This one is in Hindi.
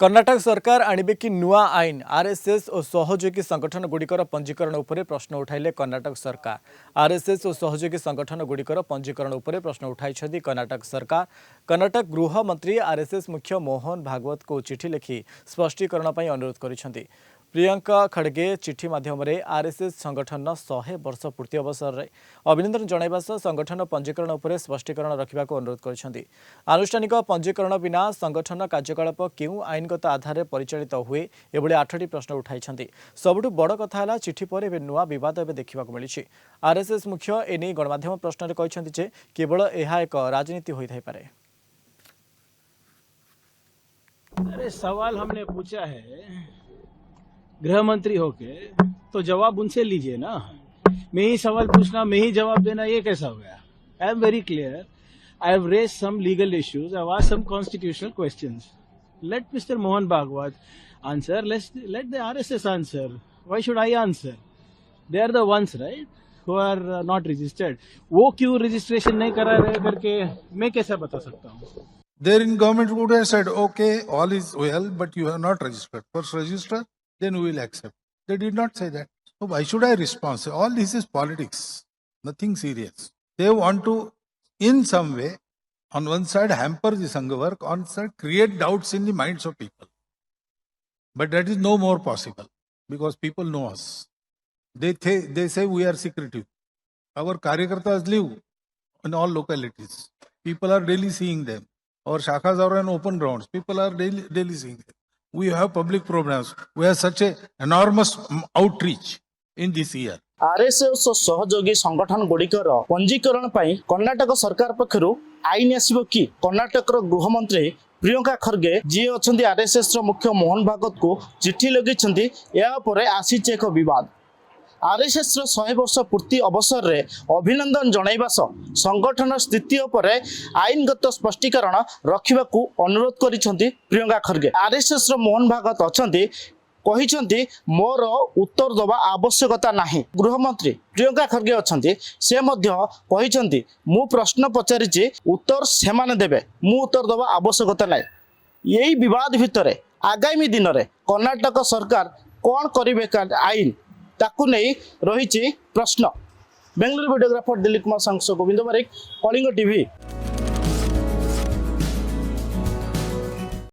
कर्नाटक सरकार आणिबे कि नुआ आईन आरएसएस और सहयोगी संगठन गुड़िकर पंजीकरण उपरे प्रश्न उठाइले कर्नाटक सरकार। आरएसएस और सहयोगी संगठन गुड़िकर पंजीकरण उपरे प्रश्न उठाई कर्नाटक सरकार। कर्नाटक गृह मंत्री आरएसएस मुख्य मोहन भागवत को चिठी लिखि स्पष्टीकरण पर अनुरोध कर प्रियंका खड़गे चिठी माध्यम आरएसएस संगठन 100 वर्ष पूर्ति अवसर में अभिनंदन जणाइबा सह संगठन पंजीकरण उपरे स्पष्टीकरण रखा अनुरोध कर आनुष्ठानिक पंजीकरण बिना संगठन कार्यकलाप केउ आईनगत आधार परिचालित हुए एभली 8टी प्रश्न उठाई। सबुठु बड़ कथा है चिठी पर नुआ बद देखा मिली। आरएसएस मुख्य एने गणमाध्यम प्रश्न कहते केवल यह एक राजनीति होता पारे। अरे सवाल हमने पूछा है गृह मंत्री होके तो जवाब उनसे लीजिए ना। मैं ही सवाल पूछना मैं ही जवाब देना ये कैसा हो गया। I am very clear. I have raised some legal issues. I have asked some constitutional questions. Let mister Mohan Bhagwat answer. Let the RSS answer. Why should I answer? They are the ones right who are not registered. वो क्यों रजिस्ट्रेशन नहीं करा रहे करके मैं कैसे बता सकता हूँ? There in government would have said, okay, all is well, but you have not registered. First register, then we will accept. They did not say that. So why should I respond? All this is politics, nothing serious. They want to, in some way, on one side hamper the Sangha work, on side create doubts in the minds of people. But that is no more possible because people know us. They say we are secretive. Our Karyakartas live in all localities. People are daily seeing them. Our shakhas are on open grounds. People are daily seeing them. We have public programs. We have such a enormous outreach in this year. RSS सहयोगी संगठन गुड़िकर पंजीकरण पर कर्नाटक सरकार पक्षर आईन आसब कि कर्नाटक गृह मंत्री प्रियंका खड़गे जी अच्छा आरएसएस मुख्य मोहन भागवत को चिठी लगे यापर आसी एक बद। आरएसएस 100 वर्ष पूर्ति अवसर में अभिनंदन जणाइबा सह संगठन स्थिति पर आईनगत स्पष्टीकरण रखा अनुरोध करिसेंती प्रियंका खड़गे। आरएसएस मोहन भागवत कहते मोर उत्तर दबा आवश्यकता नहीं। गृहमंत्री प्रियंका खड़गे अच्छा से कहते मु प्रश्न पचारि उत्तर से देवे मु उत्तर दबा आवश्यकता ना। यही बद भितर आगामी दिन में कर्नाटक सरकार कौन करेंगे आईन ताकू नहीं रही प्रश्न। बेंगलुरु वीडियोग्राफर दिलीप कुमार सांग गोविंद बारिक, कलिंग टीवी।